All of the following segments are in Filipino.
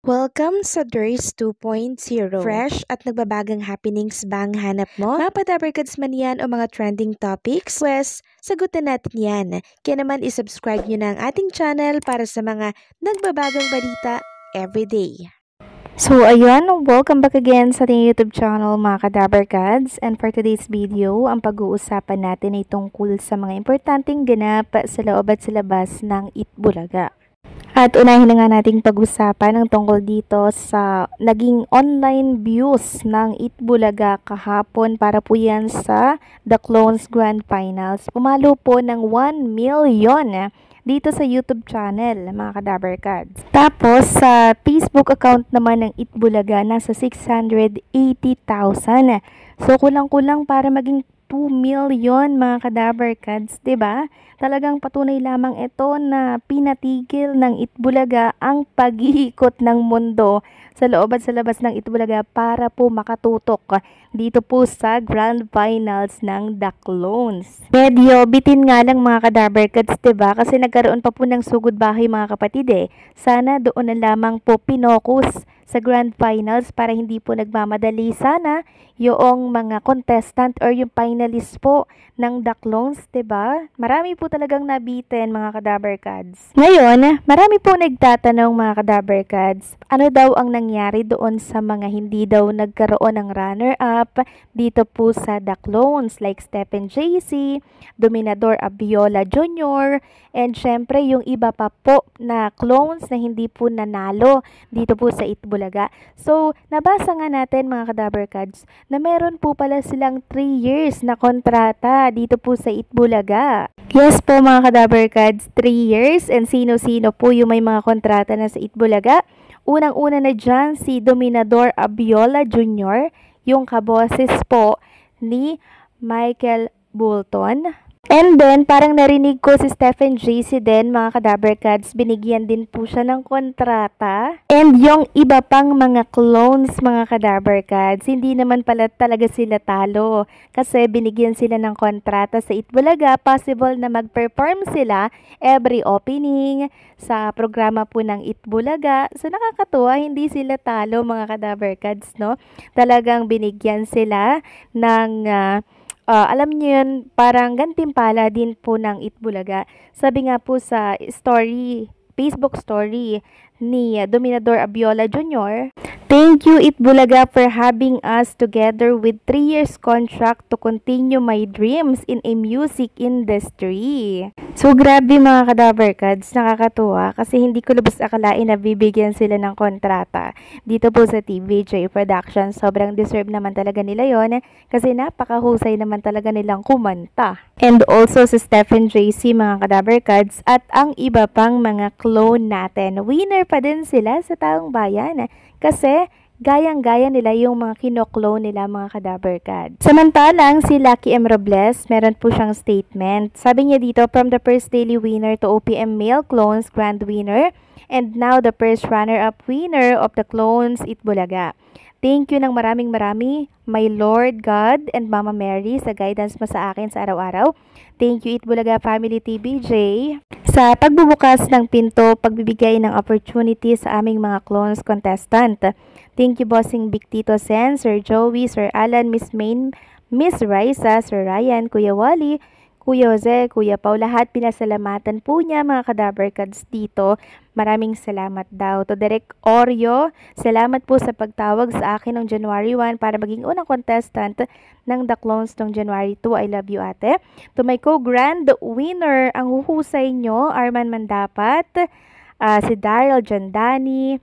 Welcome sa DRS 2.0. Fresh at nagbabagang happenings ba ang hanap mo? Mga padabarkads man yan o mga trending topics? Pwes, sagutan natin yan. Kaya naman isubscribe nyo na ang ating channel para sa mga nagbabagang balita everyday. So ayun, welcome back again sa ating YouTube channel mga Kadabarkads. And for today's video, ang pag-uusapan natin ay tungkol sa mga importanteng ganap sa loob at sa labas ng Itbulaga. At unahin na nga nating pag-usapan ang tungkol dito sa naging online views ng Itbulaga kahapon para po yan sa The Clones Grand Finals. Pumalo po ng 1 million dito sa YouTube channel, mga Kadabarkads. Tapos, sa Facebook account naman ng Itbulaga, nasa 680,000. So, kulang-kulang para maging 2 million, mga Kadabarkads, 'di ba? Talagang patunay lamang ito na pinatigil ng Itbulaga ang pag-iikot ng mundo sa loob at sa labas ng Itbulaga para po makatutok dito po sa Grand Finals ng The Clones. Medyo bitin nga lang mga Kadabarkads, diba? Kasi nagkaroon pa po ng sugod bahay mga kapatid eh. Sana doon na lamang po pinokus sa Grand Finals para hindi po nagmamadali sana yung mga contestant or yung finalist po ng The Clones, diba? Marami po talagang nabitin mga Kadabarkads. Ngayon, marami po nagtatanong mga Kadabarkads, ano daw ang nangyari doon sa mga hindi daw nagkaroon ng runner-up dito po sa The Clones like Stephen JC, Dominador Abiola Jr., and syempre yung iba pa po na clones na hindi po nanalo dito po sa Itbulaga. So, nabasa nga natin mga Kadabarkads na meron po pala silang 3 years na kontrata dito po sa Itbulaga. Yes po mga Kadabarkads, 3 years, and sino-sino po yung may mga kontrata na sa Itbulaga? Unang-una na dyan si Dominador Abiola Jr., yung kaboses po ni Michael Bolton. And then, parang narinig ko si Stephen JC din, mga Kadabarkads, binigyan din po siya ng kontrata. And yung iba pang mga clones, mga Kadabarkads, hindi naman pala talaga sila talo. Kasi binigyan sila ng kontrata sa Itbulaga, possible na mag-perform sila every opening sa programa po ng Itbulaga. So, nakakatuwa, hindi sila talo, mga Kadabarkads, no? Talagang binigyan sila ng alam niyo yun, parang gantimpala din po ng Itbulaga. Sabi nga po sa story, Facebook story ni Dominador Abiola Jr., "Thank you Itbulaga for having us together with 3 years contract to continue my dreams in a music industry." So grabe mga Kadabarkads, nakakatuwa kasi hindi ko lubos akalain na bibigyan sila ng kontrata dito po sa TVJ Productions. Sobrang deserve naman talaga nila yon kasi napakahusay naman talaga nilang kumanta. And also sa Stephen JC mga Kadabarkads at ang iba pang mga clone natin. Winner pa din sila sa taong bayan kasi gayang-gaya nila yung mga kino-clone nila mga Kadabarkads. Samantalang si Lucky M. Robles, meron po siyang statement. Sabi niya dito, "From the first daily winner to OPM Male Clones Grand Winner and now the first runner-up winner of the Clones Itbulaga. Thank you ng maraming my Lord God and Mama Mary sa guidance mo sa akin sa araw-araw. Thank you Itbulaga Family TBJ sa pagbubukas ng pinto, pagbibigay ng opportunity sa aming mga clones contestant. Thank you Bossing Big Tito Sen, Sir Joey, Sir Alan, Miss Main, Miss Raisa, Sir Ryan, Kuya Wally, Kuya Jose, Kuya Pau, lahat pinasalamatan po niya mga Kadabarkads dito. Maraming salamat daw. To Direk Oreo, salamat po sa pagtawag sa akin noong January 1 para maging unang contestant ng The Clones noong January 2. I love you ate. To my co-grand winner, ang huhusay nyo, Arman Mandapat, si Daryl Jandani,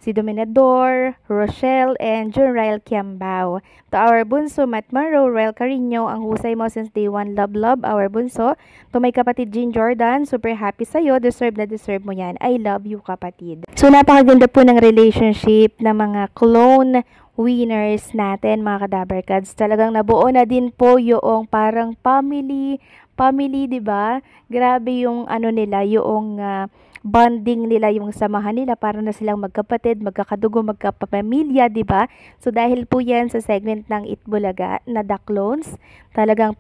si Dominador, Rochelle, and Junrael Kiambao. To our bunso, Matt Maro, Royal Carino, ang husay mo since day 1, love, our bunso. To my kapatid, Jean Jordan, super happy sa'yo, deserve na deserve mo yan. I love you, kapatid. So, napakaganda po ng relationship ng mga clone winners natin, mga Kadabarkads. Talagang nabuo na din po yung parang family, 'di ba? Grabe yung ano nila, yung bonding nila, yung samahan nila, para na silang magkapatid, magkakadugo, magkapamilya, 'di ba? So dahil po 'yan sa segment ng Itbulaga na The Clones, talagang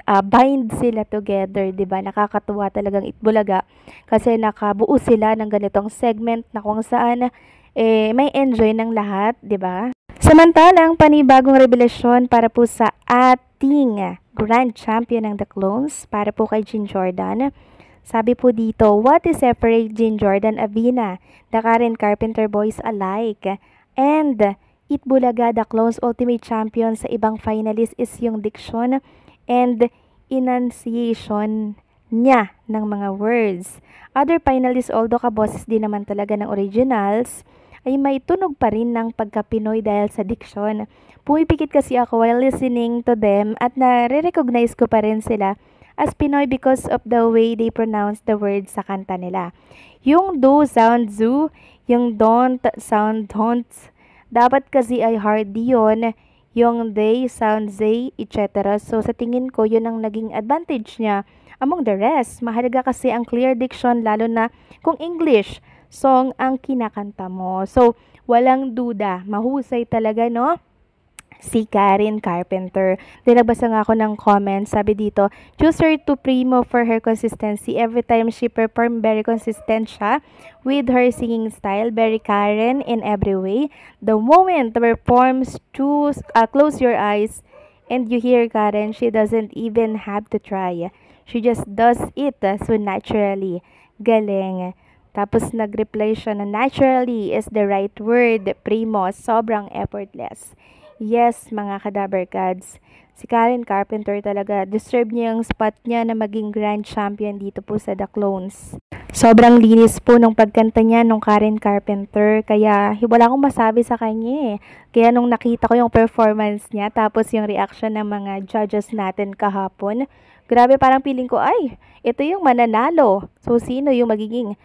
bind sila together, 'di ba? Nakakatuwa talagang Itbulaga kasi nakabuo sila ng ganitong segment na kung saan may enjoy ng lahat, 'di ba? Samantalang panibagong revelasyon para po sa ating Grand Champion ng The Clones, para po kay Jin Jordan. Sabi po dito, what is separate Jin Jordan Avina, the Karen Carpenter boys alike? And Itbulaga, the Clones Ultimate Champion sa ibang finalist is yung diction and enunciation niya ng mga words. Other finalists, although kaboses din naman talaga ng originals, ay may tunog pa rin ng pagka-Pinoy dahil sa diction. Pumipikit kasi ako while listening to them at nare-recognize ko pa rin sila as Pinoy because of the way they pronounce the words sa kanta nila. Yung do sound zoo, yung don't sound don't. Dapat kasi ay hard yun. Yung they sound they, etc. So sa tingin ko, yun ang naging advantage niya among the rest. Mahalaga kasi ang clear diction lalo na kung English song ang kinakanta mo. So, walang duda. Mahusay talaga, no? Si Karen Carpenter. Then, nagbasa nga ako ng comments. Sabi dito, choose her to Primo for her consistency. Every time she perform, very consistent siya with her singing style. Very Karen in every way. The moment performs, close your eyes and you hear Karen, she doesn't even have to try. She just does it so naturally. Galing. Tapos nag-reply siya na naturally is the right word, Primo, sobrang effortless. Yes, mga Kadaber Gods, si Karen Carpenter talaga, deserve niya yung spot niya na maging grand champion dito po sa The Clones. Sobrang linis po nung pagkanta niya nung Karen Carpenter, kaya wala akong masabi sa kanya eh. Kaya nung nakita ko yung performance niya, tapos yung reaction ng mga judges natin kahapon, grabe, parang feeling ko, ay, ito yung mananalo. So, sino yung magiging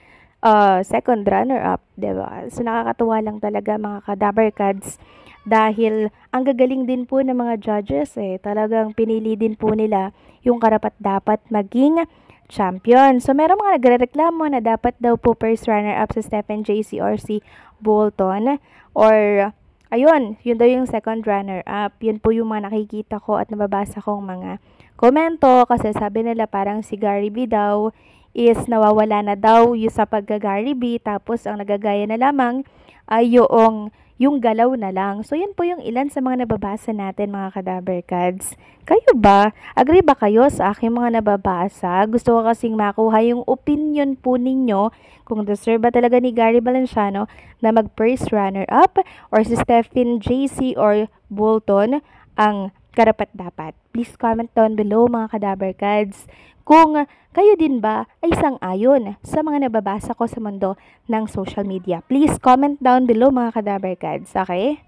second runner-up, diba? So, nakakatuwa lang talaga mga Kadaber Gods dahil ang gagaling din po ng mga judges eh. Talagang pinili din po nila yung karapat-dapat maging champion. So, meron mga nagre-reklamo na dapat daw po first runner-up si Stephen JC or si Bolton or ayun, yun daw yung second runner-up. Yun po yung mga nakikita ko at nababasa kong mga komento kasi sabi nila parang si Gary B daw is nawawala na daw yung sa pagka-Gary B, tapos ang nagagaya na lamang ay yung galaw na lang. So, yan po yung ilan sa mga nababasa natin, mga Kadaber Gods. Kayo ba? Agree ba kayo sa aking mga nababasa? Gusto ko kasing makuha yung opinion po ninyo kung deserve ba talaga ni Gary Valenciano na mag-first runner-up or si Stephen JC or Bolton ang karapat-dapat. Please comment down below, mga Kadaber Gods, kung kayo din ba ay sang-ayon sa mga nababasa ko sa mundo ng social media. Please comment down below, mga Kadaber Gods, okay?